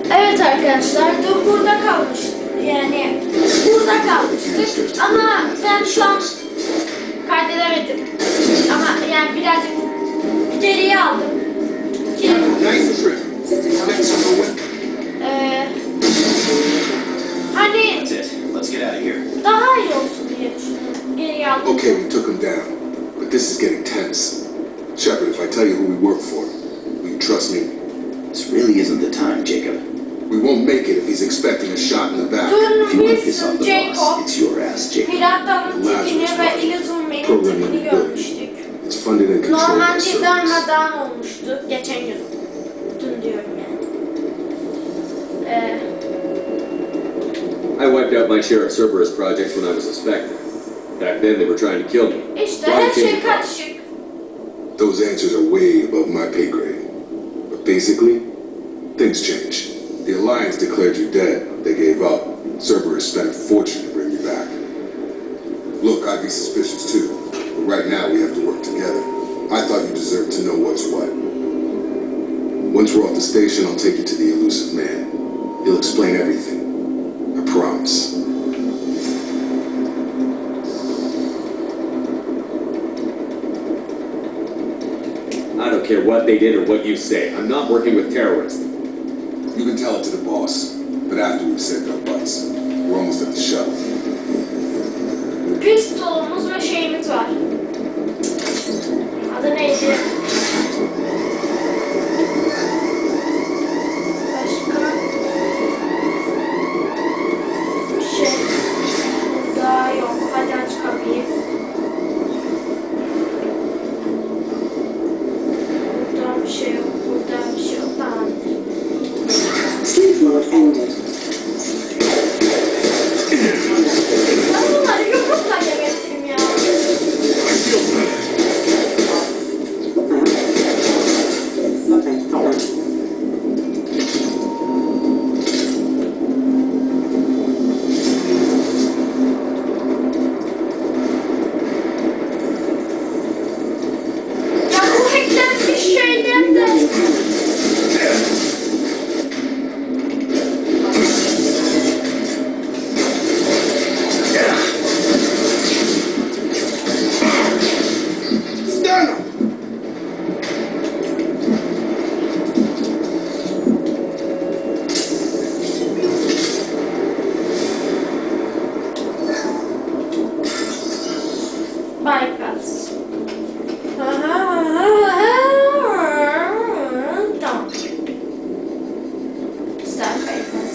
Evet arkadaşlar, dün burada kalmıştık. Yani burada kalmıştık. Ama ben şu an kaydedemedim. Ama yani birazcık geriye aldım. Ki, hani daha iyi olsun diye düşünüyorum. Geriye aldım. Okay, we took him down. But this is getting tense. Shepard, if I tell you who we work for, will you trust me? This really isn't the time, Jacob. We won't make it if he's expecting a shot in the back. If you want to piss off the boss, it's your ass, Jacob. Piratların tipini ve İllüzum'un tipini görmüştük. It's funded and controlled by Normalde Cerberus. darmadağın olmuştu. Geçen gün. Dün diyorum yani. I wiped out my share of Cerberus projects when I was a Spectre. Back then they were trying to kill me. İşte her şey karışık. Those answers are way above my pay grade. But basically, things changed. The Alliance declared you dead. They gave up. Cerberus spent a fortune to bring you back. Look, I'd be suspicious too. But right now we have to work together. I thought you deserved to know what's what. Once we're off the station, I'll take you to the elusive man. He'll explain everything. I promise. I don't care what they did or what you say. I'm not working with terrorists. You can tell it to the boss. But after we've saved our butts, we're almost at the shuttle. Pistolumuz ve şeyimiz var. Adı neydi? Başka bir şey daha yok. Hadi aç kapıyı. Buradan bir şey yok. Buradan bir şey yok. Tamamdır. Sleep mode ended. Ben bunları yumrukla gebertirim ya. Ya bu hacklenmiş şeyler de... Bypass. Tamam. Start bypass.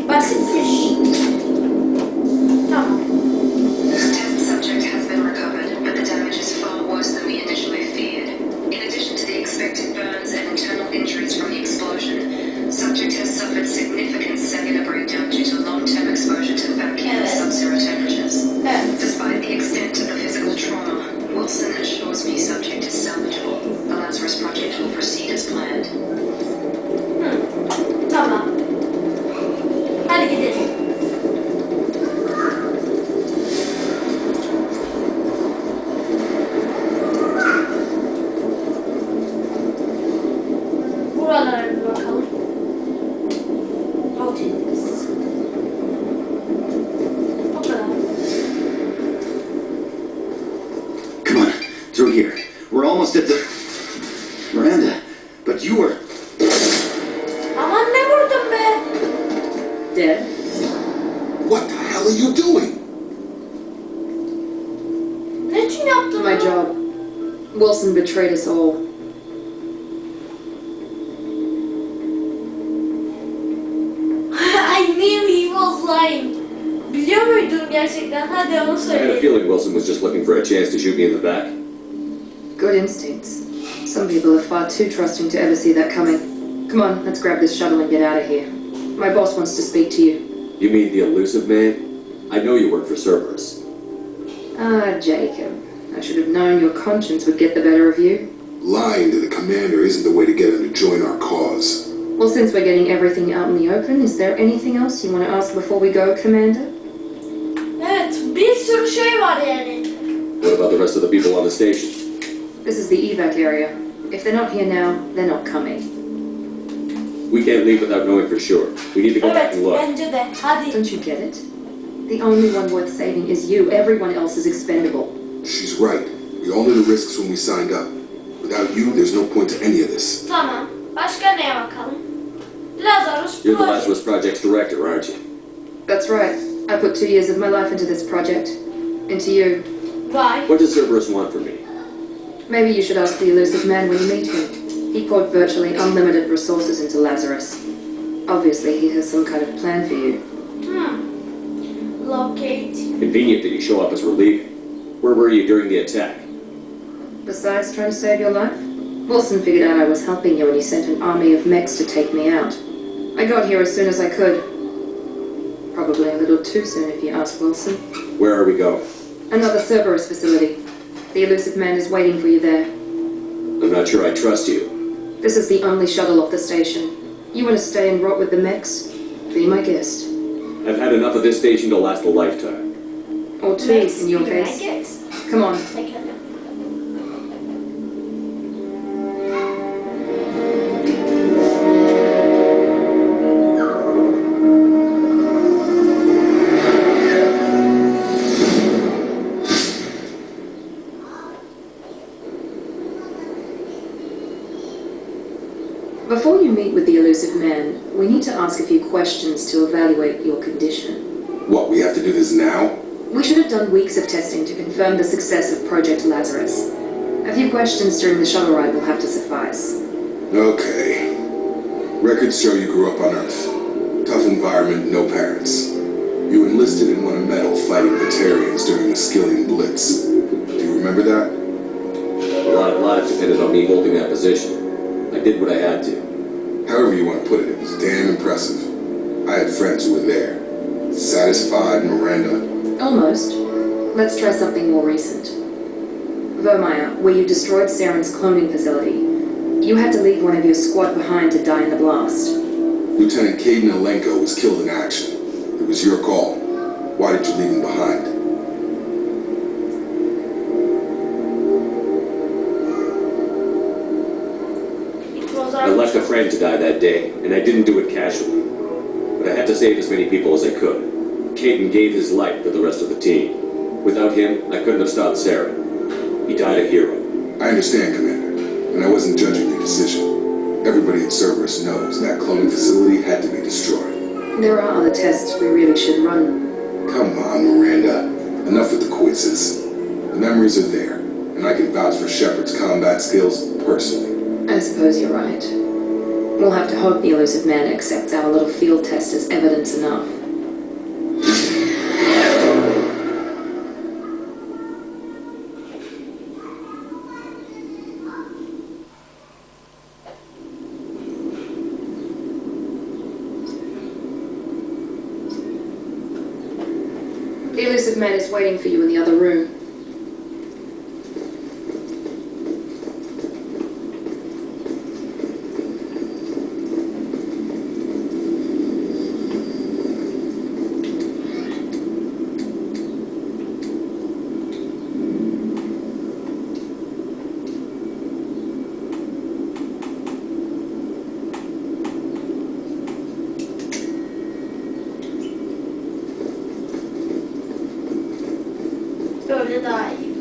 Basitmiş. Tamam. Test subject has been recovered, but the damage is far worse than we initially feared. In addition to the expected burns and internal injuries from the explosion, subject has suffered significant cellular breakdown due to long-term exposure to vacuum and sub-zero temperatures. Evet. Despite the extent of the physical trauma, Wilson assures me subject is salvageable. The Lazarus project will proceed as planned. Tamam. Hadi gidelim. Buralara bir bakalım. Alt ediniz. O kadar. Come on, through here. We're almost at the... Miranda, but you were... Aman ne vurdun be? Dead? What the hell are you doing? Ne için yaptın My bunu? job. Wilson betrayed us all. I knew he was lying. Biliyor muydun gerçekten? Hadi onu I had a söyle. feeling Wilson was just looking for a chance to shoot me in the back. Good instincts. Some people are far too trusting to ever see that coming. Come on, let's grab this shuttle and get out of here. My boss wants to speak to you. You mean the elusive man? I know you work for Cerberus. Ah, Jacob. I should have known your conscience would get the better of you. Lying to the commander isn't the way to get him to join our cause. Well, since we're getting everything out in the open, is there anything else you want to ask before we go, Commander? Bir sürü şey var yani. What about the rest of the people on the station? This is the evac area. If they're not here now, they're not coming. We can't leave without knowing for sure. We need to go back Evet, and look. bence de. Hadi. Don't you get it? The only one worth saving is you. Everyone else is expendable. She's right. We all knew the risks when we signed up. Without you, there's no point to any of this. Tamam. Başka neye bakalım? Lazarus You're the Project. Lazarus Project's director, aren't you? That's right. I put 2 years of my life into this project. Into you. Vay. What does Cerberus want from me? Maybe you should ask the elusive man when you meet him. He poured virtually unlimited resources into Lazarus. Obviously, he has some kind of plan for you. Locate. Convenient that you show up as we're leaving. Where were you during the attack? Besides trying to save your life, Wilson figured out I was helping you when he sent an army of mechs to take me out. I got here as soon as I could. Probably a little too soon if you ask Wilson. Where are we going? Another Cerberus facility. The elusive man is waiting for you there. I'm not sure I trust you. This is the only shuttle off the station. You want to stay and rot with the mechs? Be my guest. I've had enough of this station to last a lifetime. Or two, in your case. Guess. Come on. Pekala. Before you meet with the elusive man, we need to ask a few questions to evaluate your condition. What, we have to do this now? We should have done weeks of testing to confirm the success of Project Lazarus. A few questions during the shuttle ride will have to suffice. Okay. Records show you grew up on Earth. Tough environment, no parents. You enlisted and won a medal fighting Batarians during the Skilling Blitz. Do you remember that? A lot of lives depended on me holding that position. I did what I had to. However you want to put it, it was damn impressive. I had friends who were there. Satisfied Miranda. Almost. Let's try something more recent. Vermeer, where you destroyed Saren's cloning facility. You had to leave one of your squad behind to die in the blast. Lieutenant Caden Alenko was killed in action. It was your call. Why did you leave him behind? It was I left a friend to die that day, and I didn't do it casually. But I had to save as many people as I could. Caden gave his life for the rest of the team. Without him, I couldn't have stopped Sarah. He died a hero. I understand, Commander, and I wasn't judging your decision. Everybody at Cerberus knows that cloning facility had to be destroyed. There are other tests we really should run. Come on, Miranda. Enough with the quizzes. The memories are there, and I can vouch for Shepard's combat skills personally. I suppose you're right. We'll have to hope the elusive man accepts our little field test as evidence enough. The elusive man is waiting for you in the other room. Böyle daha iyi.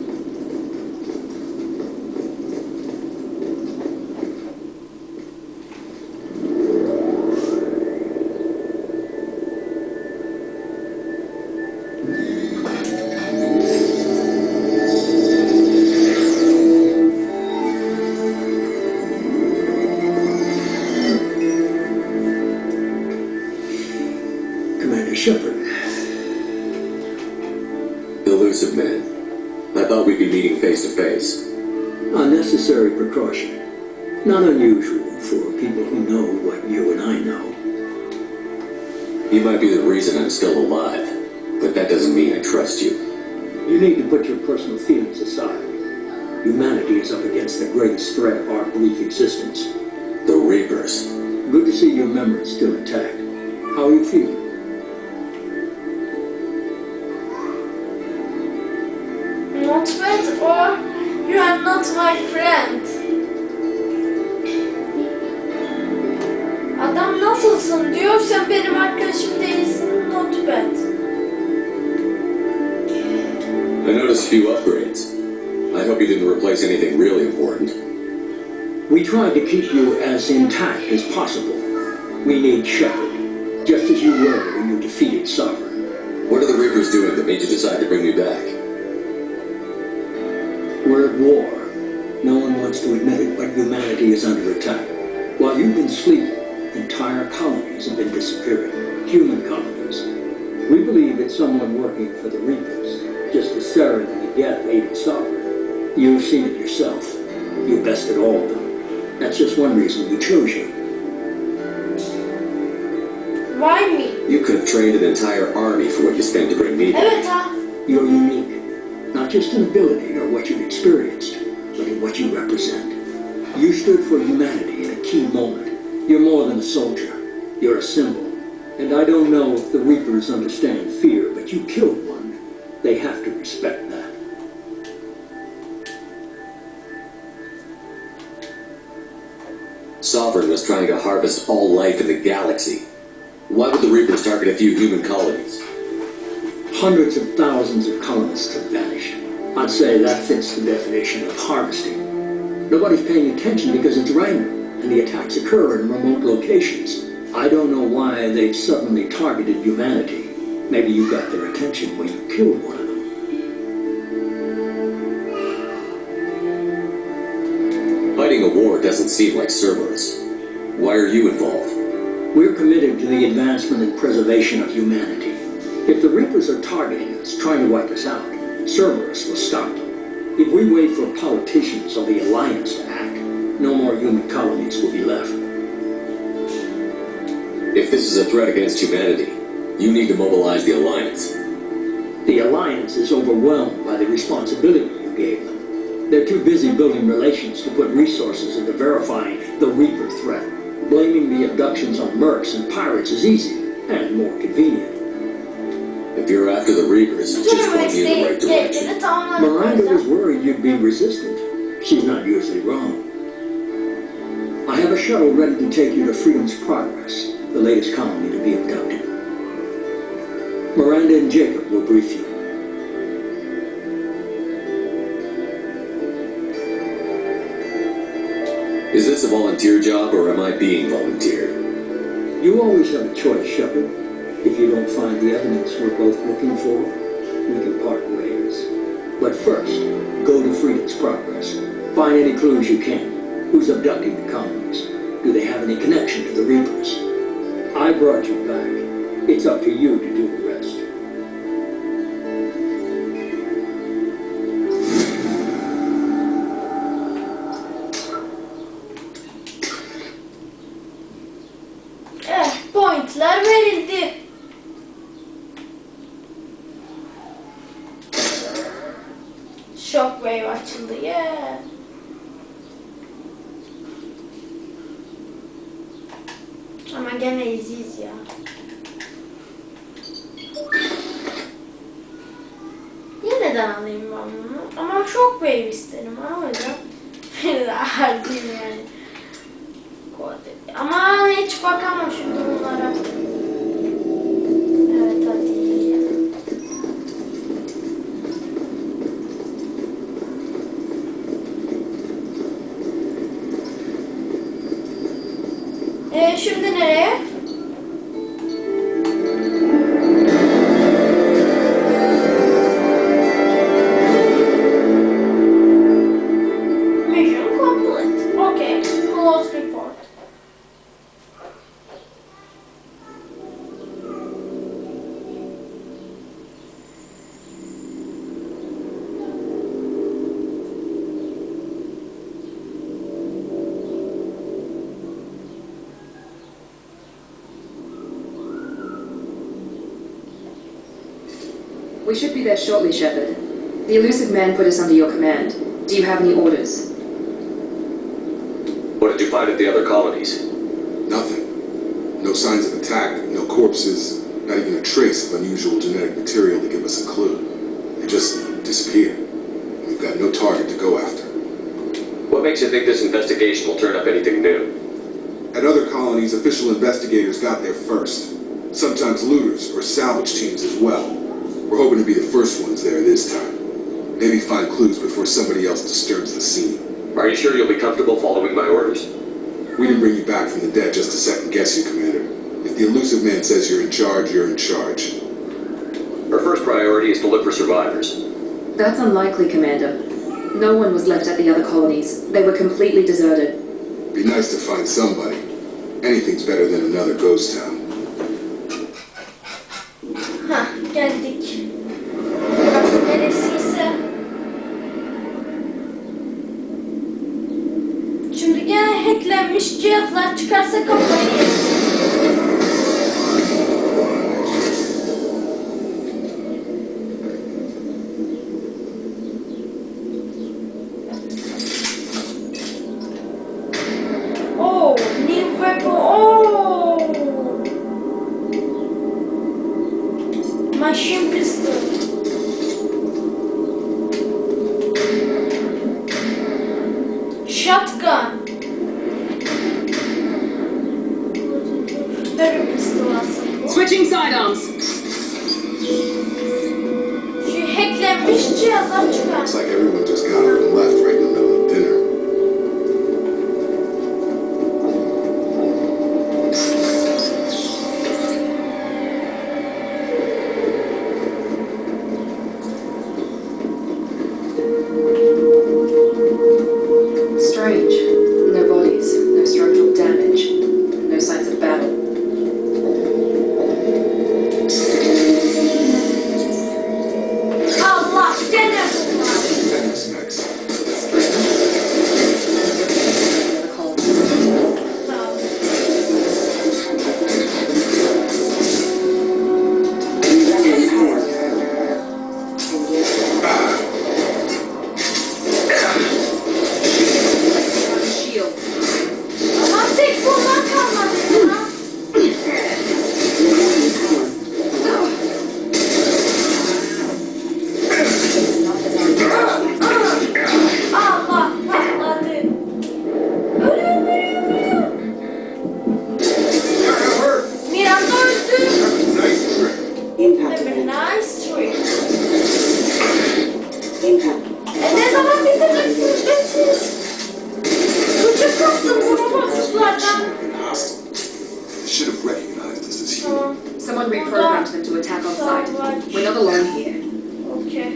Commander Shepard. Elusive man. I thought we'd be meeting face to face. Unnecessary precaution. Not unusual for people who know what you and I know. You might be the reason I'm still alive, but that doesn't mean I trust you. You need to put your personal feelings aside. Humanity is up against the greatest threat of our brief existence. The Reapers. Good to see your memories still intact. How are you feeling? notepad or you are not my friend. Adam nasılsın diyor, sen benim arkadaşım değilsin, notepad. I noticed a few upgrades. I hope you didn't replace anything really important. We tried to keep you as intact as possible. We need Shepard, just as you were when you defeated Sovereign. What are the Reapers doing that made you decide to bring me back? We're at war. No one wants to admit it, but humanity is under attack. While you've been sleeping, entire colonies have been disappearing. Human colonies. We believe it's someone working for the Reapers, just as Sarah and Miguel aided Sovereign. You've seen it yourself. You bested all of them. That's just one reason we chose you. Why me? You could have trained an entire army for what you spent to bring me back. Evet ha. You're unique, not just in ability or what you've experienced, but in what you represent. You stood for humanity in a key moment. You're more than a soldier. You're a symbol. And I don't know if the Reapers understand fear, but you killed one. They have to respect that. Sovereign was trying to harvest all life in the galaxy. Why would the Reapers target a few human colonies? Hundreds of thousands of colonists have vanished. I'd say that fits the definition of harvesting. Nobody's paying attention because it's random, and the attacks occur in remote locations. I don't know why they've suddenly targeted humanity. Maybe you got their attention when you killed one of them. Fighting a war doesn't seem like Cerberus. Why are you involved? We're committed to the advancement and preservation of humanity. If the Reapers are targeting us, trying to wipe us out, Cerberus will stop them. If we wait for politicians or the Alliance to act, no more human colonies will be left. If this is a threat against humanity, you need to mobilize the Alliance. The Alliance is overwhelmed by the responsibility you gave them. They're too busy building relations to put resources into verifying the Reaper threat. Blaming the abductions on mercs and pirates is easy and more convenient. If you're after the Reapers, just point me in the right direction. Miranda was worried you'd be resistant. She's not usually wrong. I have a shuttle ready to take you to Freedom's Progress, the latest colony to be abducted. Miranda and Jacob will brief you. Is this a volunteer job, or am I being volunteered? You always have a choice, Shepard. If you don't find the evidence we're both looking for, we can part ways. But first, go to Freedom's Progress. Find any clues you can. Who's abducting the colonies? Do they have any connection to the Reapers? I brought you back. It's up to you to do the rest. Pointler verildi. Shockwave açıldı. Yeah. Ama gene iziyiz ya. Yeniden alayım ben bunu. Ama Shockwave isterim. O yüzden bir daha harcayayım yani. Ama hiç bakamam şimdi bunlara. Evet hadi. Şimdi nereye? Mission complete. Okay. Close report. We should be there shortly, Shepard. The elusive man put us under your command. Do you have any orders? What did you find at the other colonies? Nothing. No signs of attack, no corpses, not even a trace of unusual genetic material to give us a clue. They just disappeared. we've got no target to go after. What makes you think this investigation will turn up anything new? At other colonies, official investigators got there first. Sometimes looters or salvage teams as well. We're hoping to be the first ones there this time. Maybe find clues before somebody else disturbs the scene. Are you sure you'll be comfortable following my orders? We didn't bring you back from the dead just to second guess you, Commander. If the elusive man says you're in charge, you're in charge. Our first priority is to look for survivors. That's unlikely, Commander. No one was left at the other colonies. They were completely deserted. Be nice to find somebody. Anything's better than another ghost town. Hah, geldik. Burası neresiyse. Şimdi gene hacklenmiş cihazlar çıkarsa kafayı yeriz. Oh, new weapon. Oh! Machine pistol. Shotgun. Bölüm pistol aslında. Switching sidearms. Şu hacklenmiş cihazlar çıkar. Looks like everyone just got up and left right in the middle of dinner. Strange. No bodies, no structural damage, no signs of battle. Allah gene bunlar. Next, next. The colony. Tamam. Shield. Ama tek bunlar kalmadı ya. Allah patladı. Ölüyor. Miranda öldü. Nice trick. Have a nice trip. Ne zaman biteceksiniz be siz? Uçak kaptım bunu bozuklardan. They should have recognized us as human. Tamam. Someone reprogrammed them to attack on sight. We're not alone here. Okey.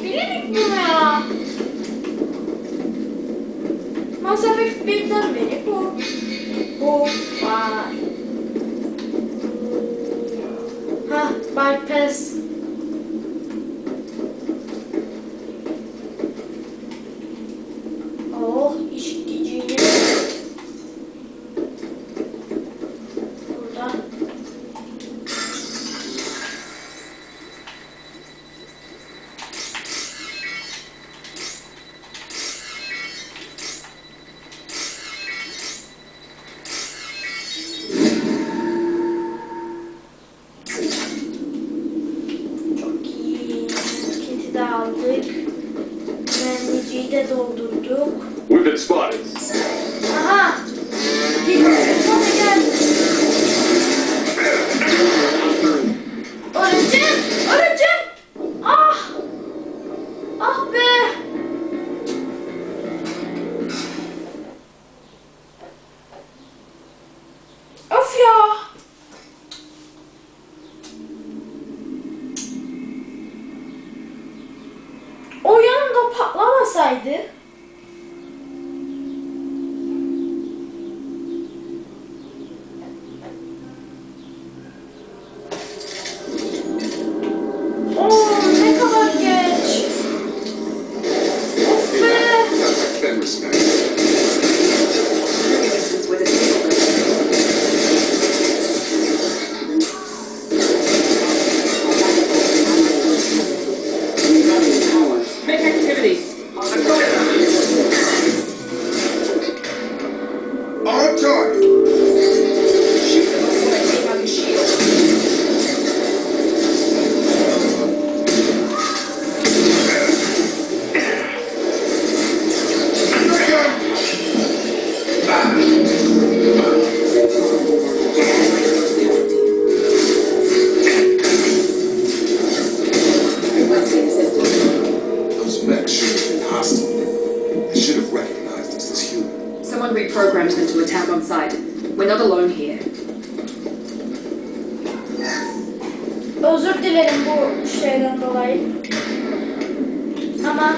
Bilemek bunu ya. Mass Effect 1'den beri bu var. Ha, bypass. Oh, iş gücüyle. Burada. decided to attack on sight. We're not alone here. Özür dilerim bu şeyden dolayı. Ama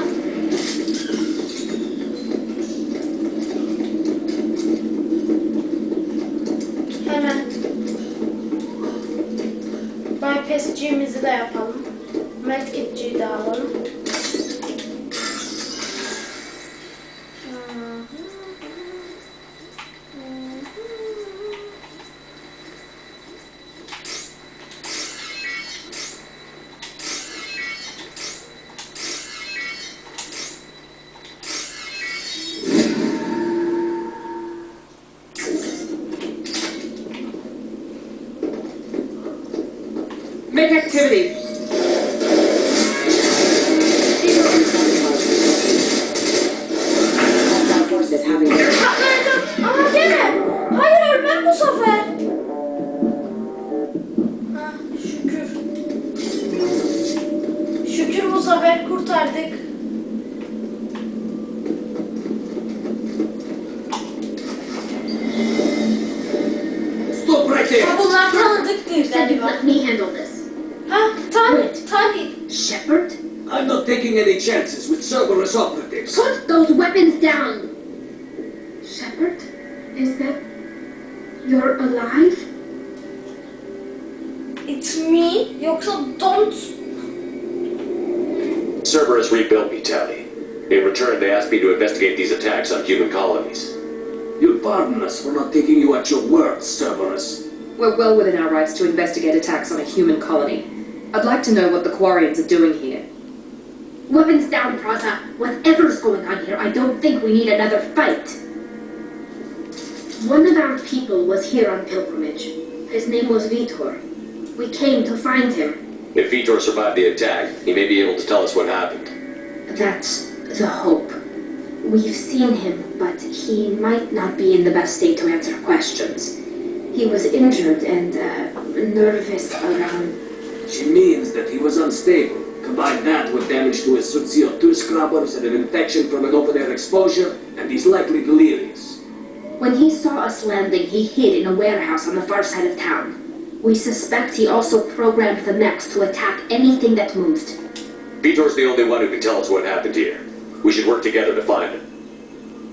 hemen bypass'ciğimizi de yapalım. Medkit'ciyi de alalım. Make activity! Patlayacağım. Aha gene. Hayır ölmem bu sefer. Ha, şükür. Şükür bu sefer kurtardık. Stop right there! Ha, bunlar tanıdık değil Said you'd galiba. let me handle this. Ha Tali. Shepard? I'm not taking any chances with Cerberus operatives. Put those weapons down! Shepard? Is that... You're alive? It's me. Yoksa don't. Cerberus rebuilt me, Tally. In return, they asked me to investigate these attacks on human colonies. You'll pardon us for not taking you at your word, Cerberus. We're well within our rights to investigate attacks on a human colony. I'd like to know what the Quarians are doing here. Weapons down, Praza. Whatever's going on here, I don't think we need another fight. One of our people was here on pilgrimage. His name was Vitor. We came to find him. If Vitor survived the attack, he may be able to tell us what happened. That's the hope. We've seen him, but he might not be in the best state to answer questions. He was injured and nervous around. She means that he was unstable. Combine that with damage to his CO2 scrubbers and an infection from an open-air exposure, and he's likely delirious. When he saw us landing, he hid in a warehouse on the far side of town. We suspect he also programmed the mechs to attack anything that moved. Vitor's the only one who can tell us what happened here. We should work together to find him.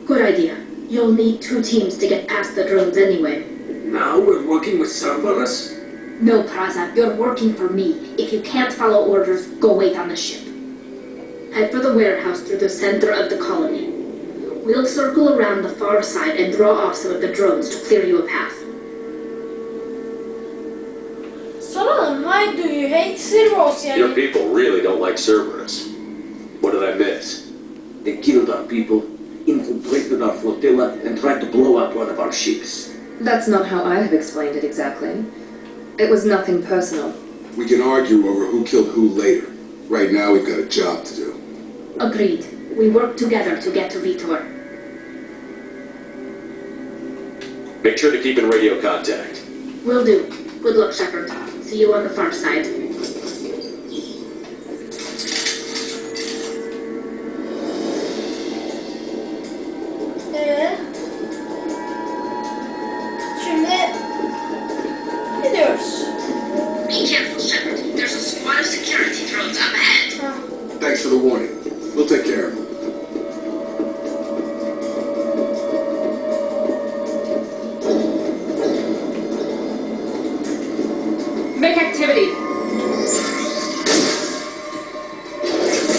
Good idea. You'll need 2 teams to get past the drones anyway. Now we're working with Cerberus? No, Praza, you're working for me. If you can't follow orders, go wait on the ship. Head for the warehouse through the center of the colony. We'll circle around the far side and draw off some of the drones to clear you a path. Soralım. Why do you hate Cerberus yani? Your people really don't like Cerberus. What did I miss? They killed our people, infiltrated our flotilla, and tried to blow up one of our ships. That's not how I have explained it exactly. It was nothing personal. We can argue over who killed who later. Right now, we've got a job to do. Agreed. We work together to get to Vitor. Make sure to keep in radio contact. Will do. Good luck, Shepard. See you on the far side. Şimdi gidiyoruz. Be careful, Shepard. There's a squad of security drones up ahead. Ha. Thanks for the warning. We'll take care of them. Make activity!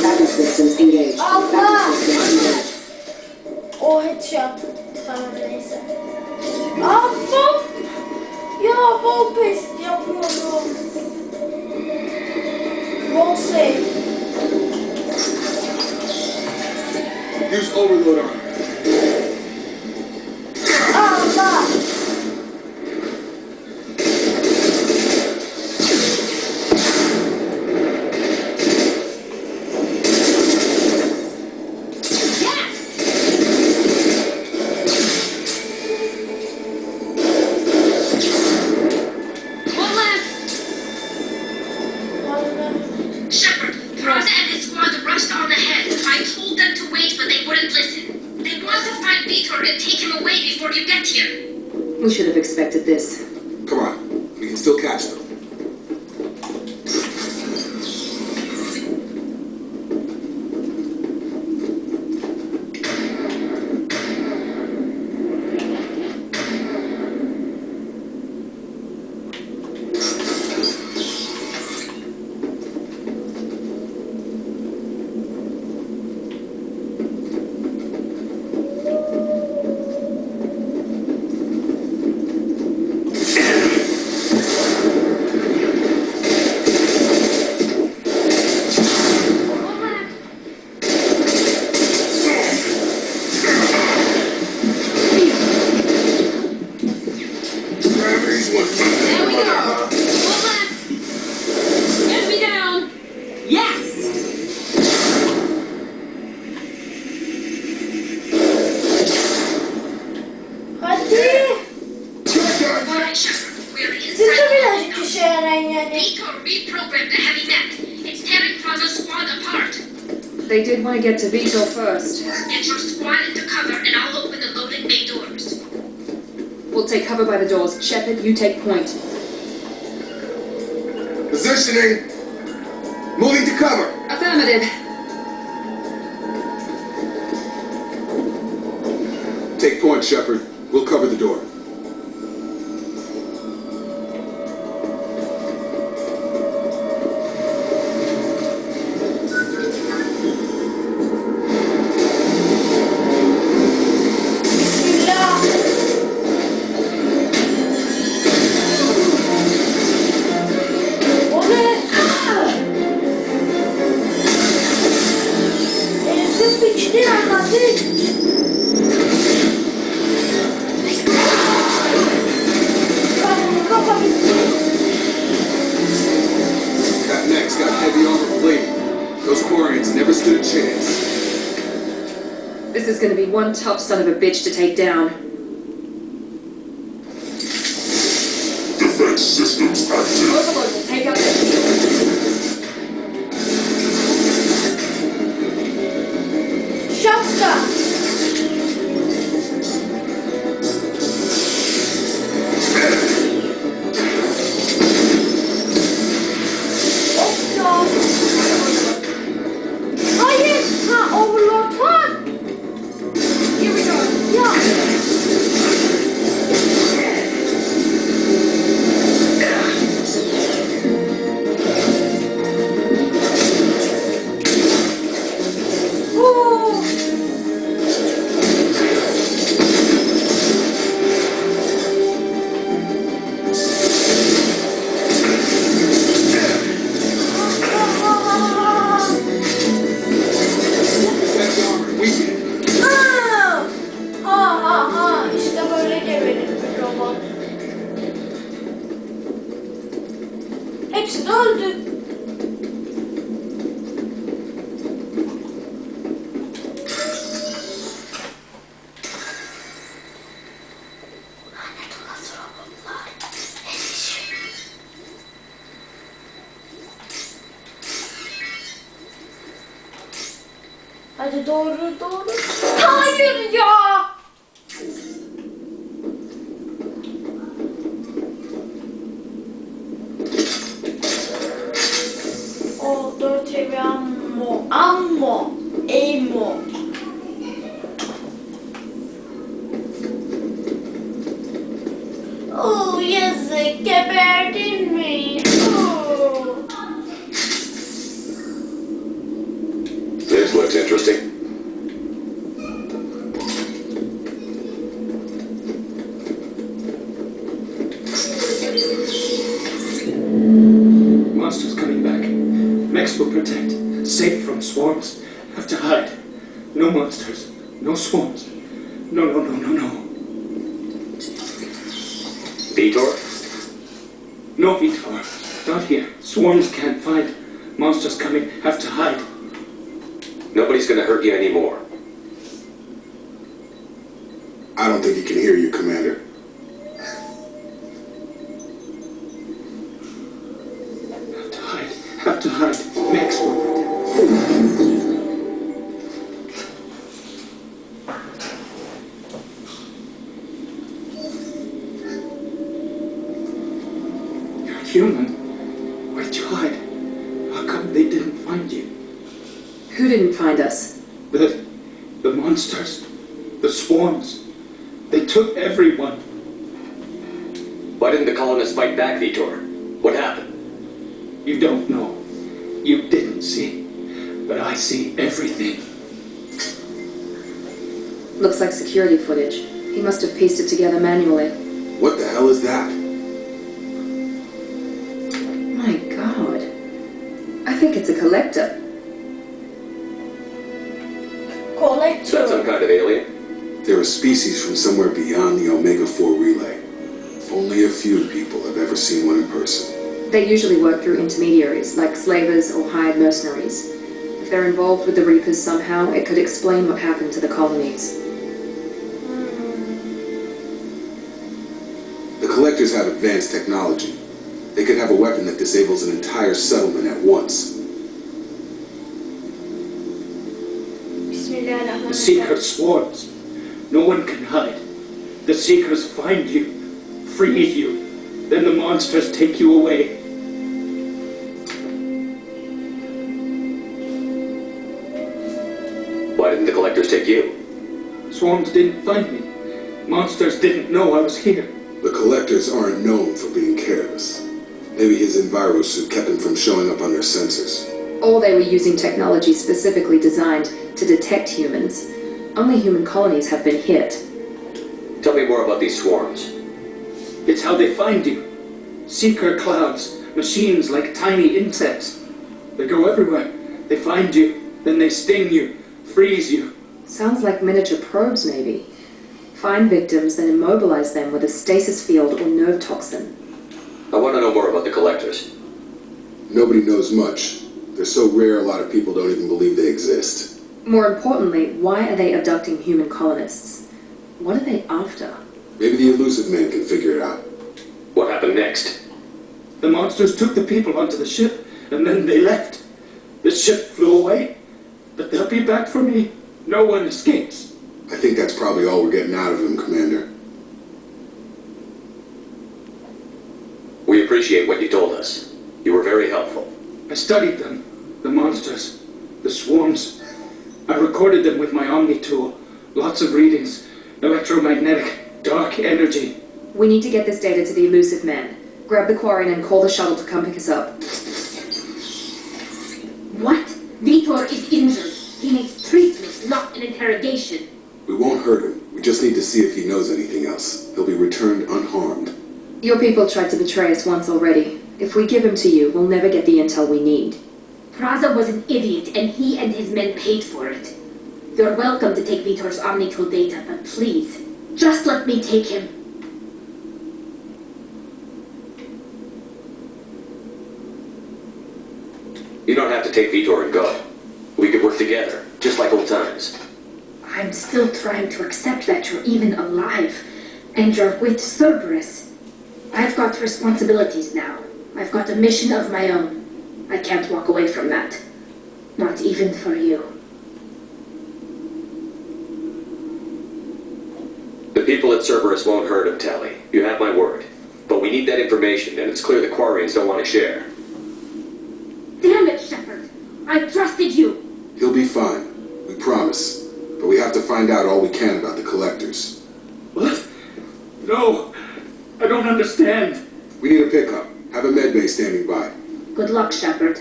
Battle systems engaged. Allah! Battle systems engaged. O headshot. Tamam neyse. Aa bom! Ya bol paste yapıyorum. Bol save. Use overload on. Allah! One left! Shepard, Praza and his squad rushed on ahead. I told them to wait, but they wouldn't listen. here. We should have expected this. Come on, we can still catch them. There we go. Go left. Get me down. Yes. Hadi. Alright, Shepard, we're Siz de inside. birazcık işe yarayın yani. Vitor reprogrammed the heavy net. It's tearing Plaza's squad apart. They did want to get to Vito first. Get your squad into cover and I'll open the loading bay doors. We'll take cover by the doors. Shepard, you take point. Positioning! Moving to cover! Affirmative. Take point, Shepard. We'll cover the door. Bismillah. O ne? Elimde biçti anladık. Kafa bitti. That mech's got heavy armor plating. Those Quarians never stood a chance. This is going to be one tough son of a bitch to take down. Defense systems active. Overlord will take out the Şapka. Hoppa. Hayır. Ha, Overlord var. Here we go. Ya. Oo. Heavy armor weakened. Aa! Ha ha ha. İşte böyle geberir bir robot. Hepsi de öldü. Lanet olası robotlar. Hadi doğru doğru. Hayır ya. O 4 seviye ammo. Oo yazık geberdin mi? Oo. This looks interesting. Monsters coming back. Mechs will protect. Safe from swarms. Have to hide. No monsters. No swarms. No, no, no, no, no. Vitor? No, Vitor. Not here. Swarms can't find. Monsters coming. Have to hide. Nobody's gonna hurt you anymore. I don't think he can hear you, Commander. Have to hide. Have to hide. Mechs will protect. human. Where'd you hide? How come they didn't find you? Who didn't find us? The monsters. The swarms. They took everyone. Why didn't the colonists fight back, Vitor? What happened? You don't know. You didn't see. But I see everything. Looks like security footage. He must have pieced it together manually. What the hell is that? My God. I think it's a collector. Is that some kind of alien? They're a species from somewhere beyond the Omega-4 relay. Only a few people have ever seen one in person. They usually work through intermediaries, like slavers or hired mercenaries. If they're involved with the Reapers somehow, it could explain what happened to the colonies. The collectors have advanced technology. They could have a weapon that disables an entire settlement at once. The Seeker swarms. No one can hide. The Seekers find you, freeze you, then the monsters take you away. Why didn't the collectors take you? Swarms didn't find me. Monsters didn't know I was here. The collectors aren't known for being careless. Maybe his enviro suit kept him from showing up on their sensors. Or they were using technology specifically designed to detect humans. Only human colonies have been hit. Tell me more about these swarms. It's how they find you. Seeker clouds, machines like tiny insects. They go everywhere. They find you, then they sting you, freeze you. Sounds like miniature probes, maybe. Find victims, then immobilize them with a stasis field or nerve toxin. I want to know more about the collectors. Nobody knows much. They're so rare a lot of people don't even believe they exist. More importantly, why are they abducting human colonists? What are they after? Maybe the elusive man can figure it out. What happened next? The monsters took the people onto the ship, and then they left. The ship flew away, but they'll be back for me. No one escapes. I think that's probably all we're getting out of him, Commander. We appreciate what you told us. You were very helpful. I studied them, the monsters, the swarms. I recorded them with my Omni tool. Lots of readings, electromagnetic, dark energy. We need to get this data to the elusive man. Grab the Quarian and call the shuttle to come pick us up. What? Vitor is injured. He needs treatment, not an interrogation. We won't hurt him. We just need to see if he knows anything else. He'll be returned unharmed. Your people tried to betray us once already. If we give him to you, we'll never get the intel we need. Praza was an idiot, and he and his men paid for it. You're welcome to take Vitor's Omnitool data, but please, just let me take him. You don't have to take Vitor and go. We could work together, just like old times. I'm still trying to accept that you're even alive, and you're with Cerberus. I've got responsibilities now. I've got a mission of my own. I can't walk away from that. Not even for you. The people at Cerberus won't hurt him, Tally. You have my word. But we need that information, and it's clear the Quarians don't want to share. Damn it, Shepard! I trusted you! He'll be fine. We promise. But we have to find out all we can about the collectors. What? No, I don't understand. We need a pickup. Have a medbay standing by. Good luck, Shepard.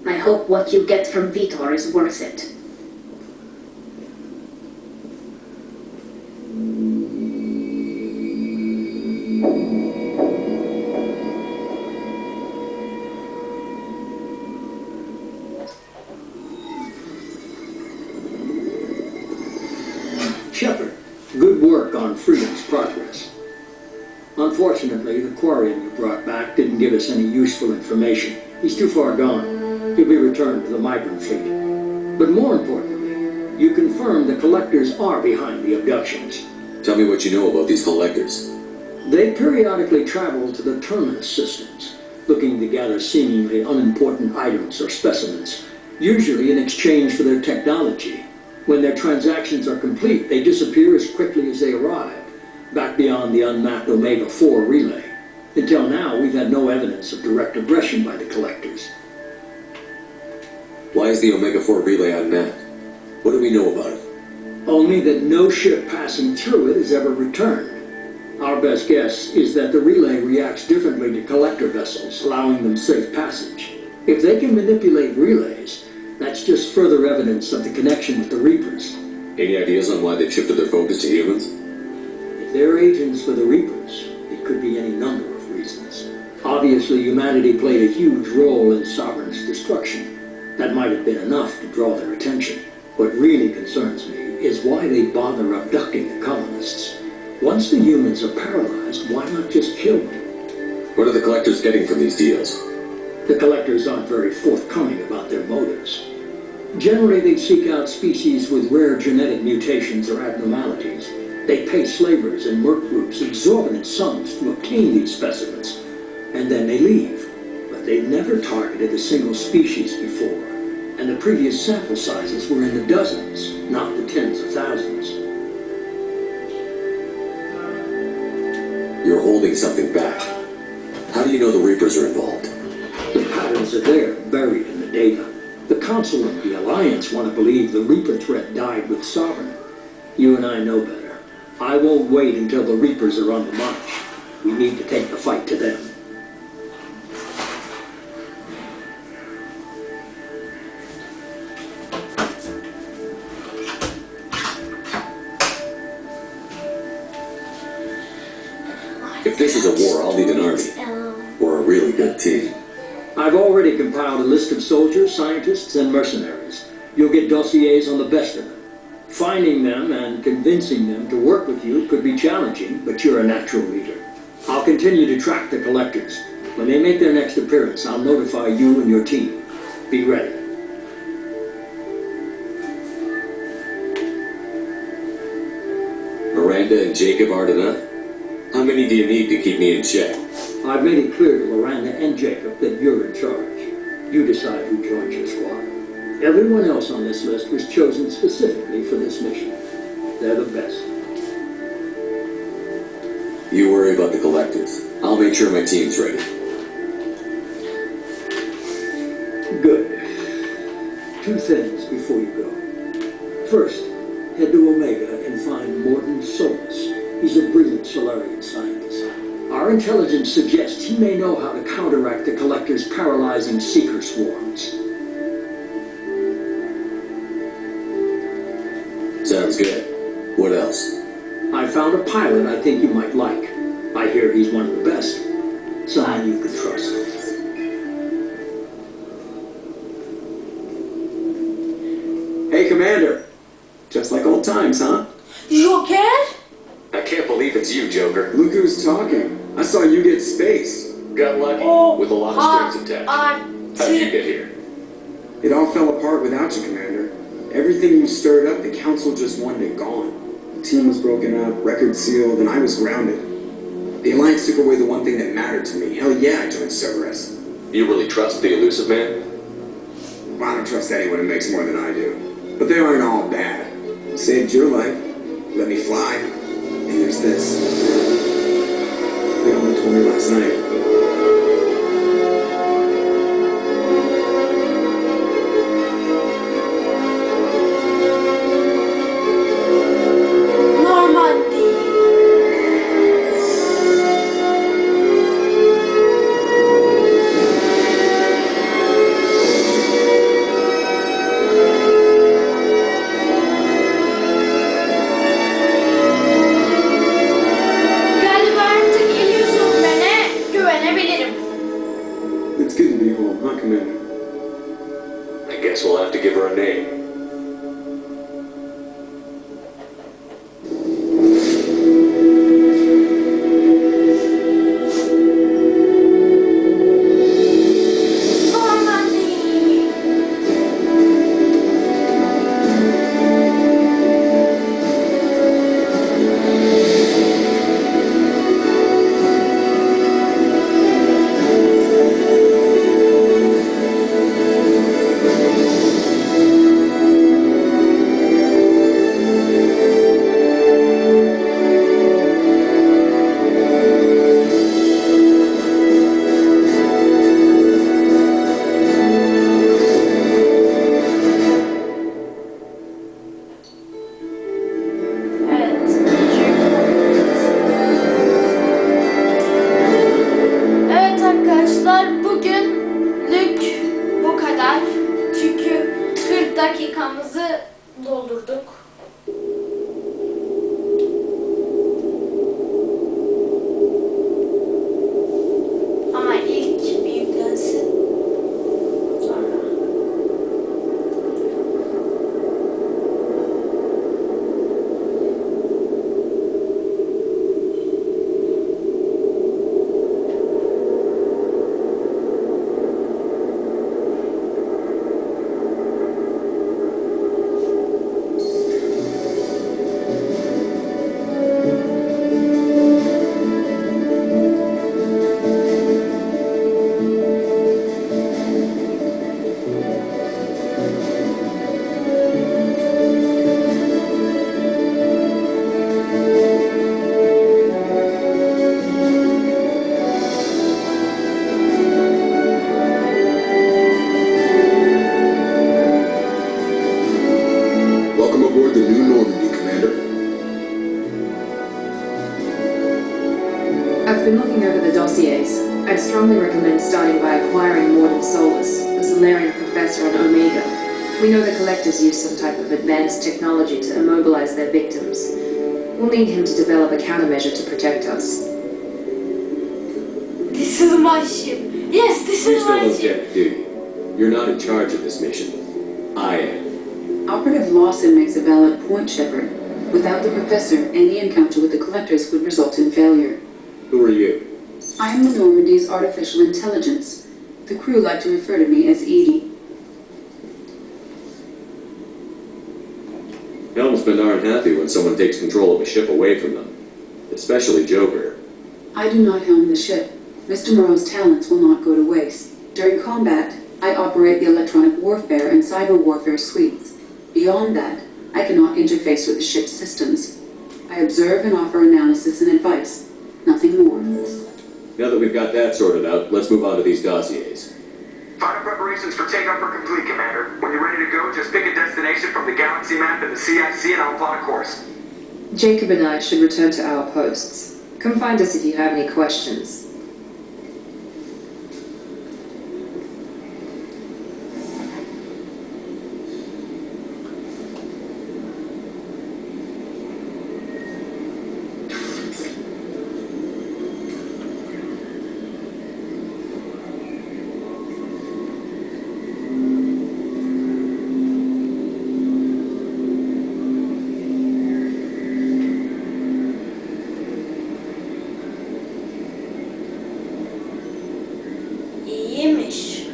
I hope what you get from Vitor is worth it. Shepard, good work on Freedom's progress. Unfortunately, the Quarian you brought back didn't give us any useful information. He's too far gone. He'll be returned to the migrant fleet. But more importantly, you confirmed the collectors are behind the abductions. Tell me what you know about these collectors. They periodically travel to the terminus systems, looking to gather seemingly unimportant items or specimens, usually in exchange for their technology. When their transactions are complete, they disappear as quickly as they arrive, back beyond the unmapped Omega-4 relay. Until now, we've had no evidence of direct aggression by the collectors. Why is the Omega-4 relay unmanned? What do we know about it? Only that no ship passing through it has ever returned. Our best guess is that the relay reacts differently to collector vessels, allowing them safe passage. If they can manipulate relays, that's just further evidence of the connection with the Reapers. Any ideas on why they've shifted their focus to humans? If they're agents for the Reapers, it could be any number of reasons. Obviously, humanity played a huge role in Sovereign's destruction. That might have been enough to draw their attention. What really concerns me is why they bother abducting the colonists. Once the humans are paralyzed, why not just kill them? What are the collectors getting from these deals? The collectors aren't very forthcoming about their motives. Generally, they seek out species with rare genetic mutations or abnormalities. They pay slavers and merc groups exorbitant sums to obtain these specimens, and then they leave. But they've never targeted a single species before, and the previous sample sizes were in the dozens, not the tens of thousands. You're holding something back. How do you know the Reapers are involved? The patterns are there, buried in the data. The Council and the Alliance want to believe the Reaper threat died with Sovereign. You and I know better. I won't wait until the Reapers are on the march. We need to take the fight to them. If this is a war, I'll need an army. Or a really good team. I've already compiled a list of soldiers, scientists, and mercenaries. You'll get dossiers on the best of them. Finding them and convincing them to work with you could be challenging, but you're a natural leader. I'll continue to track the collectors. When they make their next appearance, I'll notify you and your team. Be ready. Miranda and Jacob aren't enough? How many do you need to keep me in check? I've made it clear to Miranda and Jacob that you're in charge. You decide who joins your squad. Everyone else on this list was chosen specifically for this mission. They're the best. You worry about the collectors. I'll make sure my team's ready. Good. Two things before you go. First, head to Omega and find Morton Solus. He's a brilliant Solarian scientist. Our intelligence suggests he may know how to counteract the Collector's paralyzing seeker swarms. Sounds good. What else? I found a pilot I think you might like. I hear he's one of the best. Someone you can trust. Hey, Commander. Just like old times, huh? Joker? I can't believe it's you, Joker. Look who's talking. I saw you get space. Got lucky with a lot of strings attached. How did you get here? It all fell apart without you, Commander. Everything you stirred up, the Council just wanted it gone. The team was broken up, record sealed, and I was grounded. The Alliance took away the one thing that mattered to me. Hell yeah, I joined Cerberus. You really trust the elusive man? Well, I don't trust anyone who makes more than I do. But they aren't all bad. Saved your life. Let me fly. And there's this. They only told me last night. It's good to be home, huh, Commander? I guess we'll have to give her a name. I've been looking over the dossiers. I'd strongly recommend starting by acquiring Morden Solus, the Solarian professor on Omega. We know the Collectors use some type of advanced technology to immobilize their victims. We'll need him to develop a countermeasure to protect us. This is my ship. Yes, this You is still my don't ship. get it, do you? You're not in charge of this mission. I am. Operative Lawson makes a valid point, Shepard. Without the professor, any encounter with the Collectors would result in failure. Who are you? I am the Normandy's artificial intelligence. The crew like to refer to me as Edie. Helmsmen aren't happy when someone takes control of a ship away from them. Especially Joker. I do not helm the ship. Mr. Moreau's talents will not go to waste. During combat, I operate the electronic warfare and cyber warfare suites. Beyond that, I cannot interface with the ship's systems. I observe and offer analysis and advice. Nothing more. Now that we've got that sorted out, let's move on to these dossiers. Final preparations for takeoff are complete, Commander. When you're ready to go, just pick a destination from the galaxy map and the CIC and I'll plot a course. Jacob and I should return to our posts. Come find us if you have any questions. İyiymiş.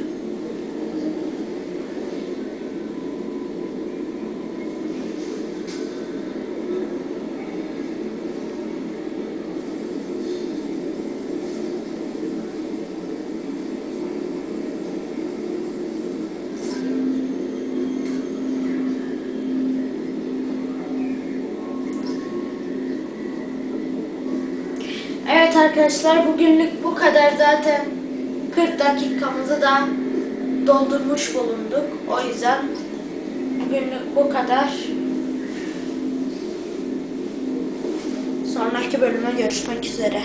Evet arkadaşlar, bugünlük bu kadar. Zaten 40 dakikamızı da doldurmuş bulunduk. O yüzden bugünlük bu kadar. Sonraki bölüme görüşmek üzere.